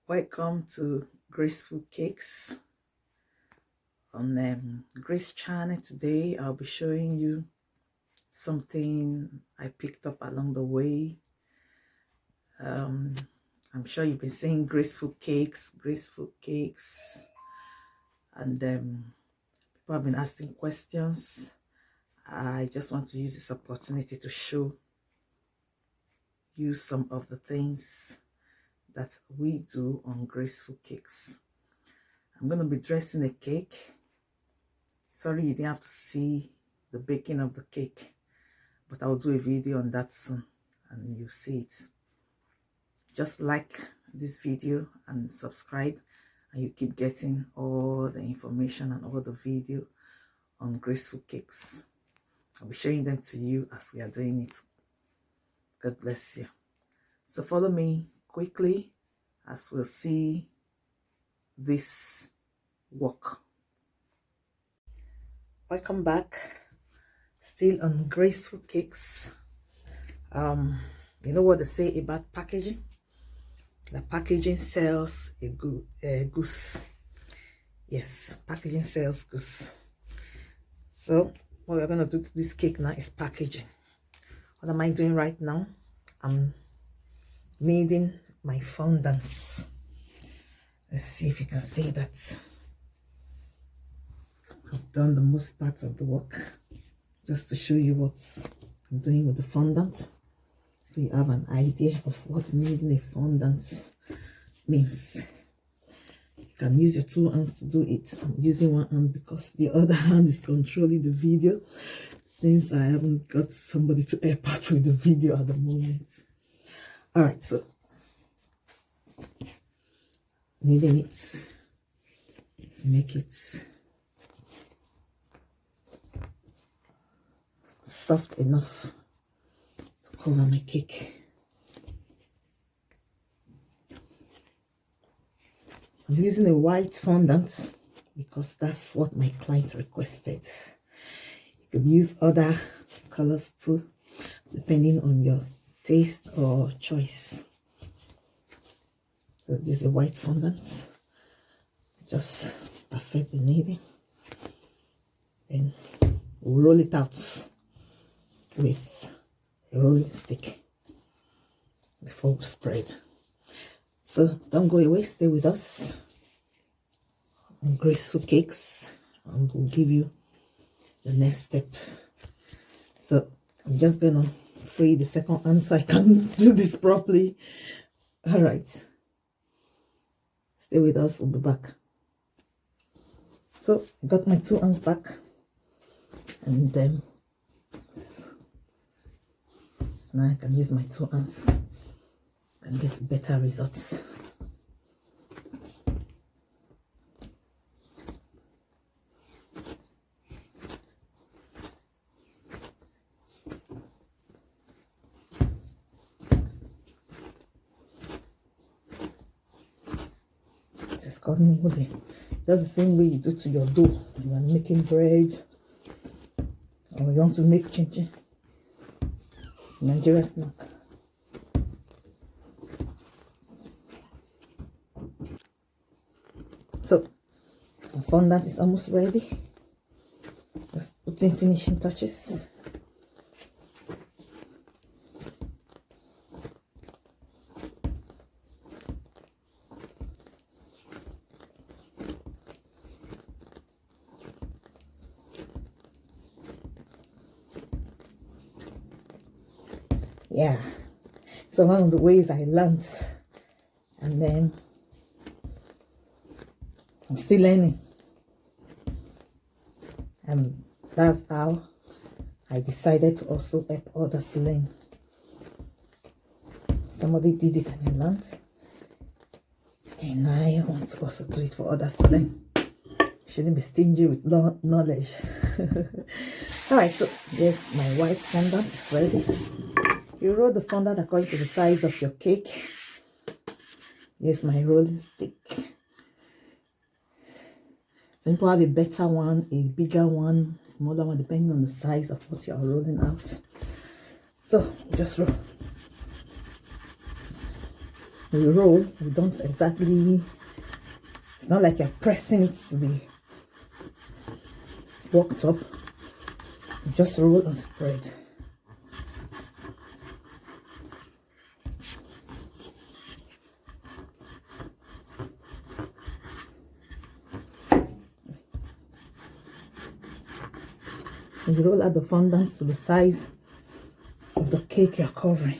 Welcome to Graceful Cakes on Grace channel. Today I'll be showing you something I picked up along the way. I'm sure you've been saying graceful cakes, and people have been asking questions. I just want to use this opportunity to show you some of the things that we do on Graceful Cakes. I'm going to be dressing a cake. Sorry you didn't have to see the baking of the cake, but I'll do a video on that soon and you'll see it. Just like this video and subscribe, and you keep getting all the information and all the video on Graceful Cakes. I'll be showing them to you as we are doing it. God bless you. So follow me quickly as we'll see this work. Welcome back. Still on Graceful Cakes. You know what they say about packaging? The packaging sells a goose. Yes, packaging sells goose. So what we're going to do to this cake now is packaging. What am I doing right now? I'm kneading my fondants. Let's see if you can see that. I've done the most part of the work just to show you what I'm doing with the fondant, so you have an idea of what kneading a fondant means. You can use your two hands to do it. I'm using one hand because the other hand is controlling the video, since I haven't got somebody to help out with the video at the moment. All right, so kneading it to make it soft enough to cover my cake. I'm using a white fondant because that's what my client requested. You could use other colors too, depending on your taste or choice. So this is a white fondant. Just perfect the kneading. Then we'll roll it out with a rolling stick before we spread. So don't go away, stay with us on Graceful Cakes, and we'll give you the next step. So I'm just gonna free the second hand so I can do this properly. All right, stay with us, we'll be back. So I got my two hands back, and then now I can use my two hands and get better results. Just got me moving. That's the same way you do to your dough when you're making bread or you want to make chin-chin. Nigeria snack. So the fondant is almost ready. Just putting finishing touches. Yeah, so one of the ways I learned, and then I'm still learning, and that's how I decided to also help others learn. Somebody did it and I learned, and I want to also do it for others to learn. Shouldn't be stingy with knowledge. All right, so yes, my white fondant is ready. You roll the fondant according to the size of your cake. Here's my rolling stick. Some people have a better one, a bigger one, smaller one, depending on the size of what you are rolling out. So just roll. we roll. We don't exactly, it's not like you're pressing it to the worktop. You just roll and spread. And you roll out the fondant to the size of the cake you're covering.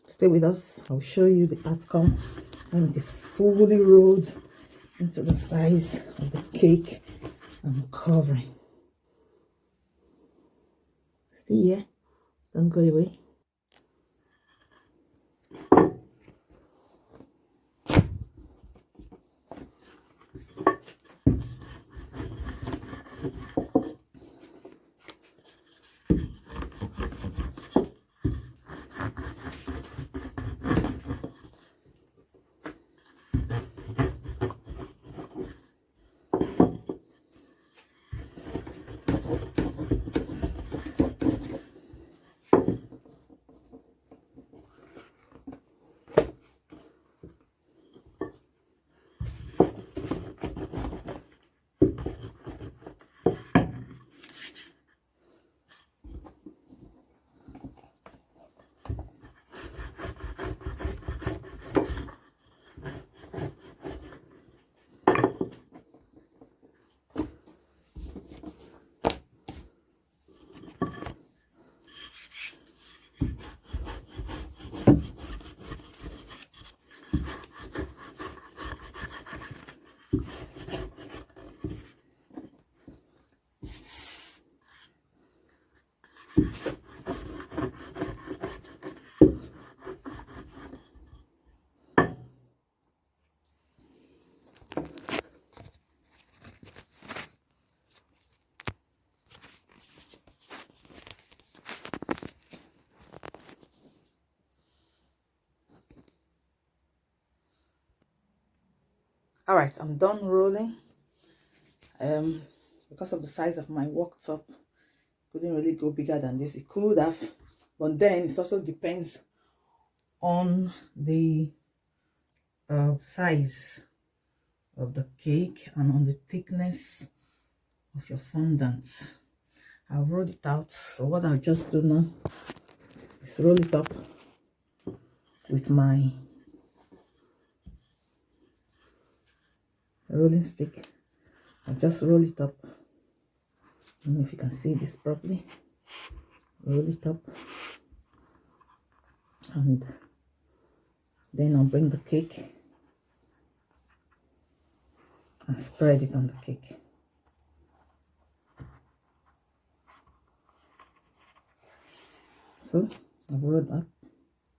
Stay with us. I'll show you the outcome when it is fully rolled into the size of the cake I'm covering. Stay here. Don't go away. All right, I'm done rolling. Because of the size of my worktop, couldn't really go bigger than this. It could have, but then it also depends on the size of the cake and on the thickness of your fondant. I've rolled it out, so what I'll just do now is roll it up with my rolling stick. I'll just roll it up. I don't know if you can see this properly. Roll it up, and then I'll bring the cake and spread it on the cake. So I've rolled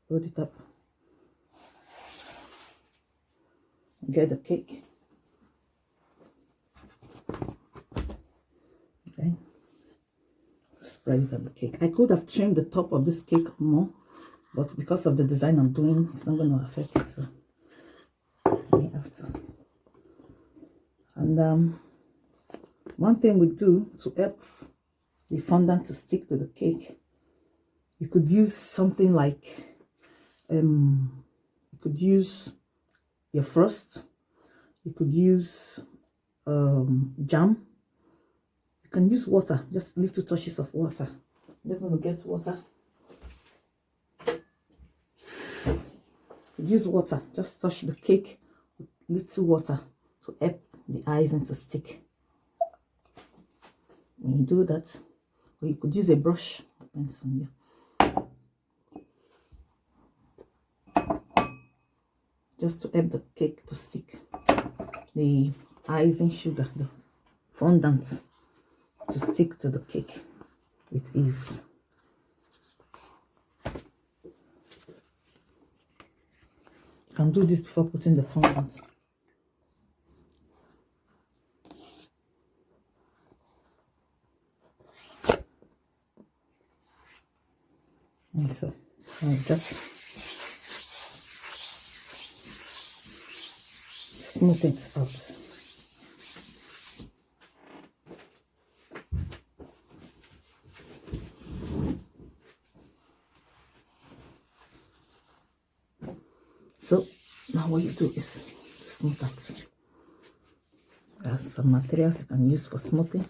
it up. Get the cake. Okay. Spread it on the cake. I could have trimmed the top of this cake more, but because of the design I'm doing, it's not going to affect it, so I have to. And one thing we do to help the fondant to stick to the cake, you could use something like you could use your frost, you could use jam, you can use water, just little touches of water. I'm just going to get water. Use water, just touch the cake with little water to help the icing to stick. When you do that, or you could use a brush, depends on you. Just to help the cake to stick, the icing sugar, the fondant, to stick to the cake with ease. You can do this before putting the fondant. And so I'll just smooth it out. what you do is smooth out. There's some materials you can use for smoothing,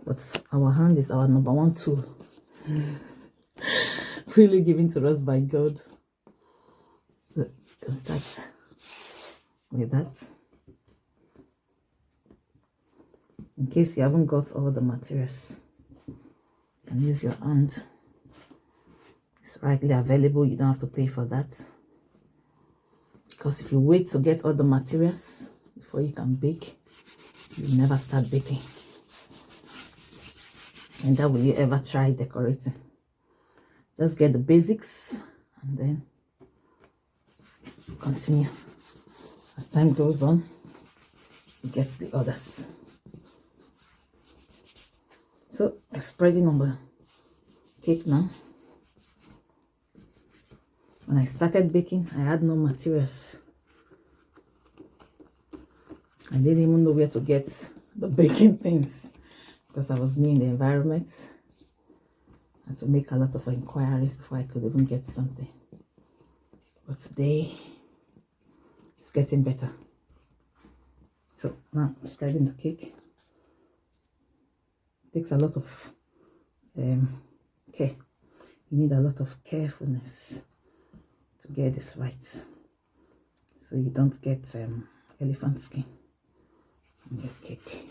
but our hand is our number one tool, freely given to us by God. So you can start with that. In case you haven't got all the materials, you can use your hand. It's readily available, you don't have to pay for that. Because if you wait to get all the materials before you can bake, you never start baking. And that will you ever try decorating. Just get the basics and then continue. As time goes on, you get the others. So I'm spreading on the cake now. When I started baking, I had no materials. I didn't even know where to get the baking things because I was new in the environment. I had to make a lot of inquiries before I could even get something. But today, it's getting better. So now I'm spreading the cake. It takes a lot of care. You need a lot of carefulness to get this right, so you don't get elephant skin on your cake.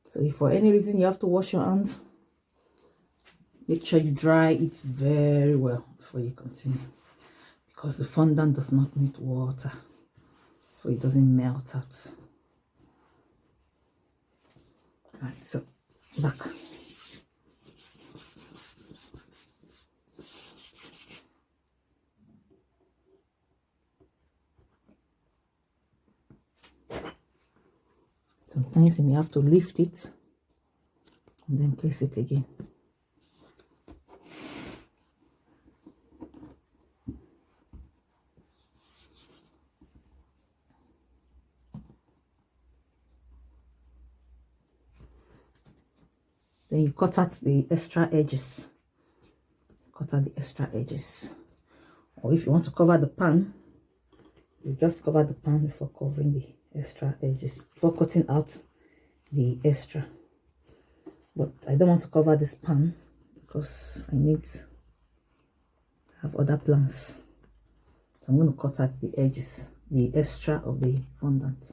So if for any reason you have to wash your hands, make sure you dry it very well before you continue, because the fondant does not need water, so it doesn't melt out. Alright, so back. Sometimes you may have to lift it and then place it again. Then you cut out the extra edges. Cut out the extra edges. Or if you want to cover the pan, you just cover the pan before covering the extra edges, before cutting out the extra. But I don't want to cover this pan because I need to have other plans. So I'm going to cut out the edges, the extra of the fondant.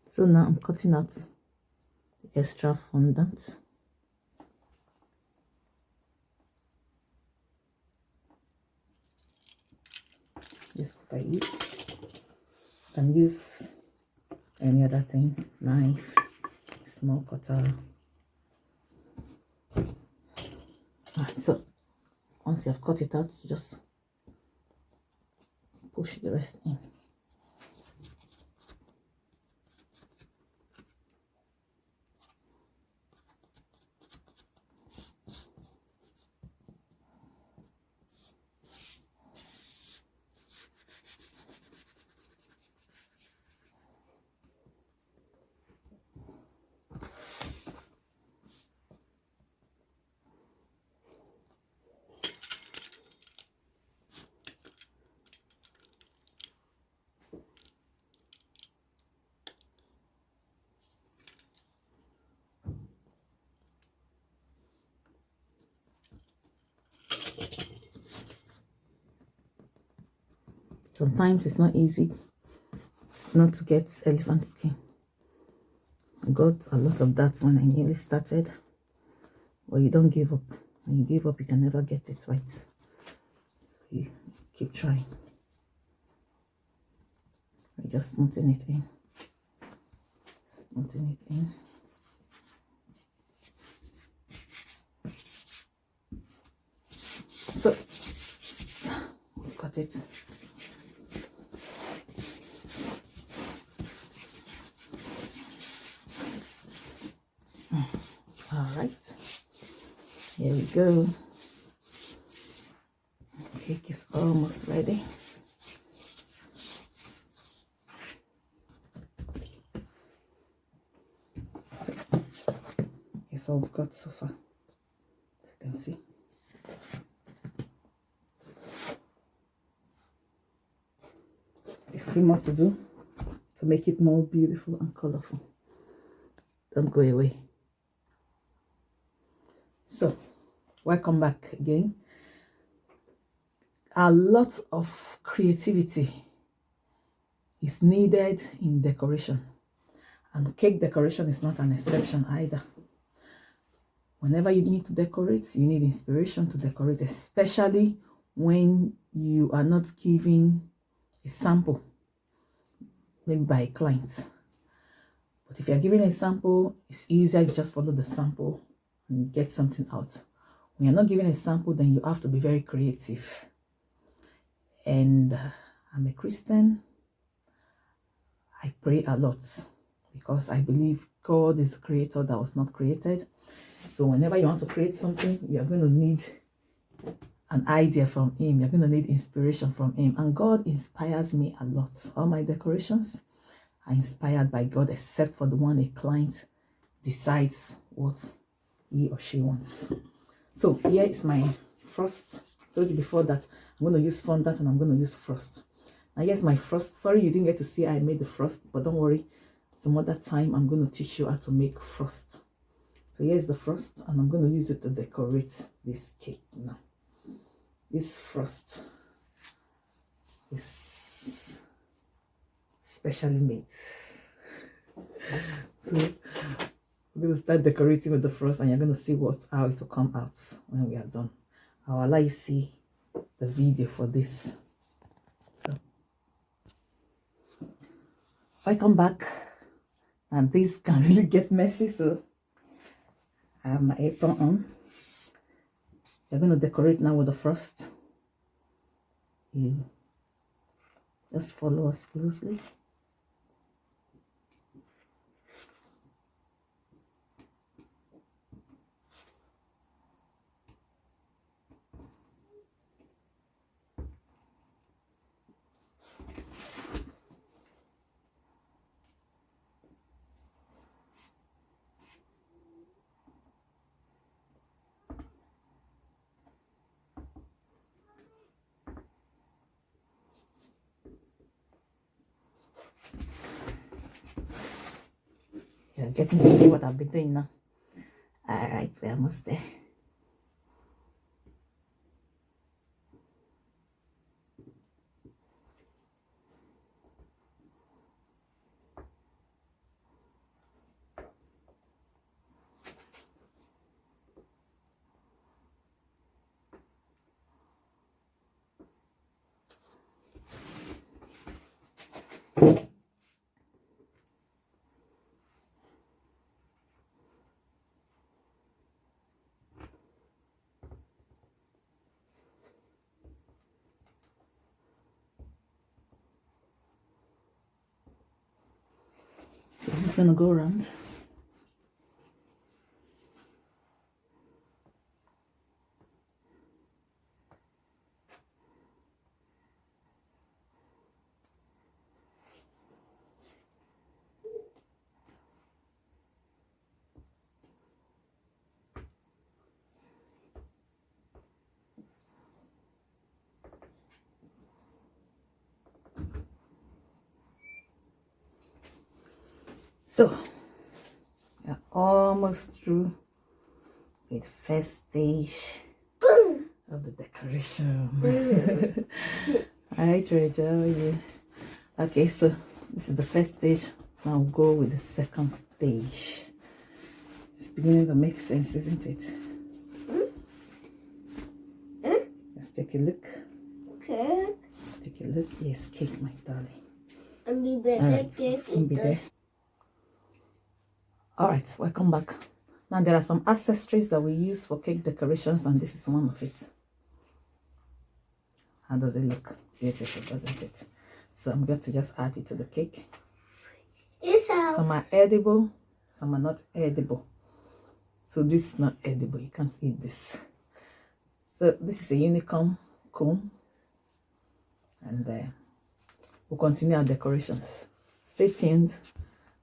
So now I'm cutting out the extra fondant. This is what I use. You can use any other thing, knife, small cutter. Alright, so once you have cut it out, just push the rest in. Sometimes it's not easy not to get elephant skin. I got a lot of that when I nearly started. But you don't give up. When you give up, you can never get it right. So you keep trying. I just smoothing it in. Smoothing it in. So, we've got it. All right, here we go. Cake is almost ready. So, That's all we've got so far, as you can see. There's still more to do to make it more beautiful and colorful. Don't go away. So, welcome back again. A lot of creativity is needed in decoration, and cake decoration is not an exception either. Whenever you need to decorate, you need inspiration to decorate, especially when you are not giving a sample, maybe by a client. But if you're giving a sample, it's easier, you just follow the sample and get something out. When you're not giving a sample, then you have to be very creative. And I'm a Christian. I pray a lot because I believe God is the creator that was not created. So whenever you want to create something, you're going to need an idea from him. You're going to need inspiration from him. And God inspires me a lot. All my decorations are inspired by God, except for the one a client decides what he or she wants. So here is my frost. I told you before that I'm going to use fondant and I'm going to use frost. Now here's my frost. Sorry you didn't get to see how I made the frost, but don't worry. Some other time I'm going to teach you how to make frost. So here's the frost, and I'm going to use it to decorate this cake now. This frost is specially made. So we're going to start decorating with the frost, and you're going to see how it will come out when we are done. I'll allow you to see the video for this. So I come back, and this can really get messy, so I have my apron on. You're going to decorate now with the frost. You just follow us closely. You're getting to see what I've been doing now. Alright, we're almost there. So this is gonna go around. So we're almost through with the first stage of the decoration. Alright, Rachel, how are you? Okay, so this is the first stage. Now we'll go with the second stage. It's beginning to make sense, isn't it? Let's take a look. Okay. Take a look. Yes, cake, my darling. And we better Alright, take soon be it. there. Alright, welcome back. Now there are some accessories that we use for cake decorations, and this is one of it. How does it look? Beautiful, doesn't it? So I'm going to just add it to the cake. Some are edible, some are not edible. So this is not edible, you can't eat this. So this is a unicorn comb, and we'll continue our decorations. Stay tuned,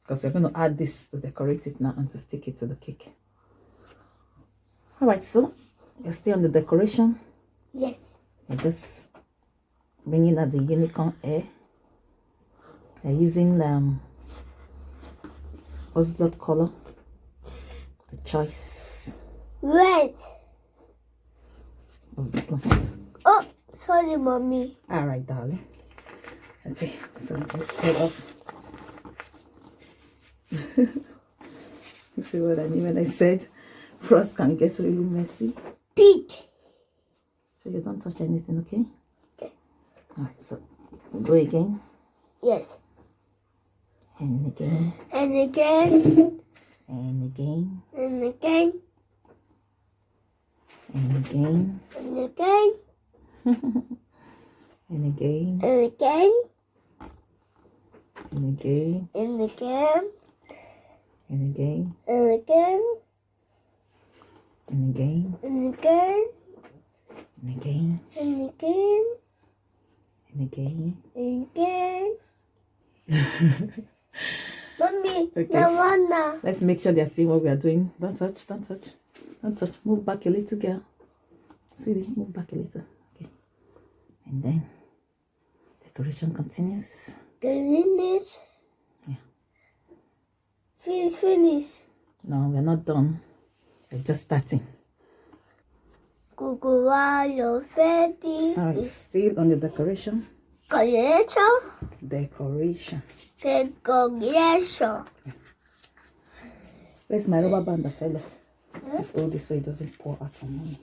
because we're going to add this to decorate it now and to stick it to the cake. Alright, so you're still on the decoration. Yes. You're just bringing out the unicorn hair. You're using rose blood color. The choice Red. of the plant. Oh, sorry, mommy. Alright, darling. Okay, so let's set up. You see what I mean when I said frost can get really messy? Pink. So you don't touch anything, okay? Okay. Alright, so we go again. Yes. And again. And again. And again. And again. And again. And again. And again. And again. And again. And again. And again. And again. And again. And again. And again. And again. And again. And again. Mommy, Okay. Nawana. Let's make sure they're seeing what we are doing. Don't touch, don't touch. Don't touch. Move back a little, girl. Sweetie, move back a little. Okay. And then decoration continues. Finish. Yeah. Finish. No, we're not done. We're just starting. Kukuwayo ready. Alright, still on the decoration. Decoration. Decoration. Decoration. Where's my rubber band that fell off? Let's hold this so it doesn't pour out on me.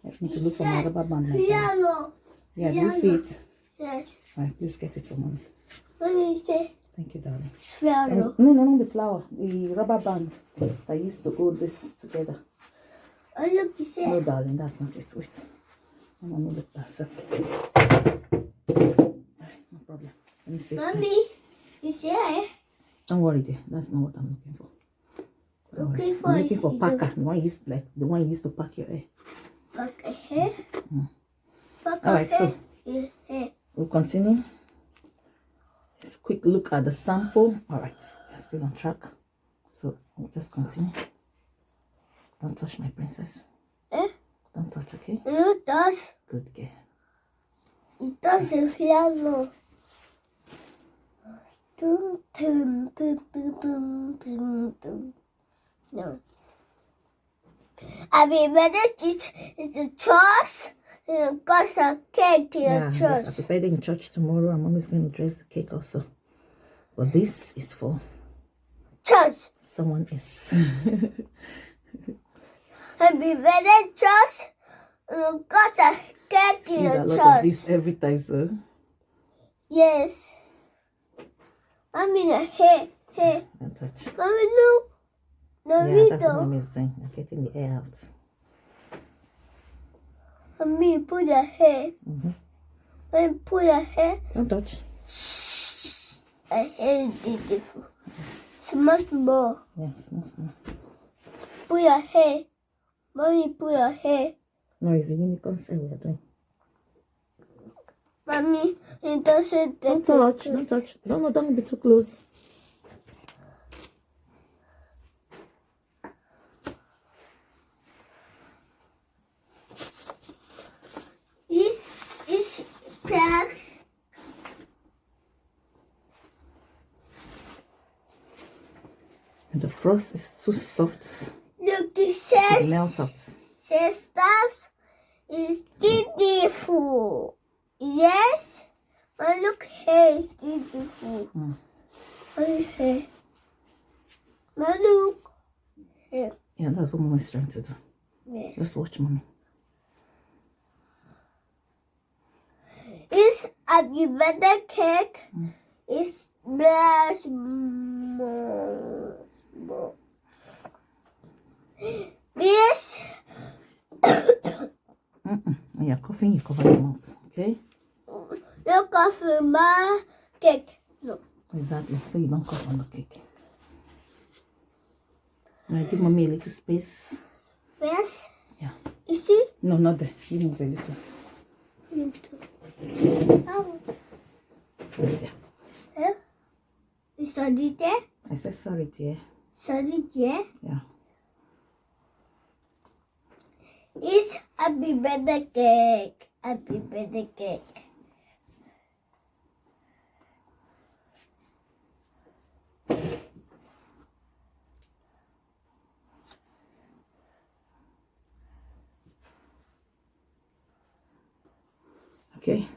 Let me to look for my rubber band. My band. Piano. Yeah, do you see it? Yes. Alright, please get it for mommy. What do you say? Thank you, darling. Piano. No, not the flower. The rubber band that used to hold this together. Oh, look, you say. No, darling, that's not it. Wait. I'm gonna move it myself. No problem. Let me see. Mommy, you say? Don't worry, dear. That's not what I'm looking for. Don't worry. Looking for I'm looking for is packer. The one you used, like the one you used to pack your hair. Okay, here. Alright, so Here. we'll continue. Let's quick look at the sample. Alright, we're still on track. So we'll just continue. Don't touch my princess. Eh? Don't touch, okay? It does. Good girl. It does a piano. Dun, dun, dun, dun, dun, dun, dun. No. I mean, when it's a church, got some cake in a Yes, church. I'll prepare it in church tomorrow, and mommy's going to dress the cake also. But this is for Church. someone else. I mean, when it's church, got a cake Sees in a a lot of church. this every time, so Yes. I mean, here. don't touch. Mommy, look. No Yeah, that's what video. mommy's doing. I'm getting the air out. Mommy, put your hair. Mommy, put your hair. Don't touch. I hair is beautiful. Small. Yes, no. Put your hair. Mommy, put your hair. No, it's the unicorn's hair we are doing. Mommy, it doesn't. Don't touch. Don't touch. Don't be too close. This cracked. And the frost is too soft. Look, it It says. melts out. Sisters is beautiful. Yes? But look here is beautiful. Look here. But look here. Yeah, that's what mommy's trying to do. Yes. Just watch mommy. It's a better cake. It's very small. This When you're coughing, you cover your mouth. Okay? look at my cake. No. Exactly. So you don't cough on the cake. Now give mommy a little space. First, Yeah. you see? No, not there. You move a little. Oh, Sorry, dear. huh? You study there? I said sorry, dear. Study there? Yeah. It's happy birthday cake. Happy birthday cake. Okay.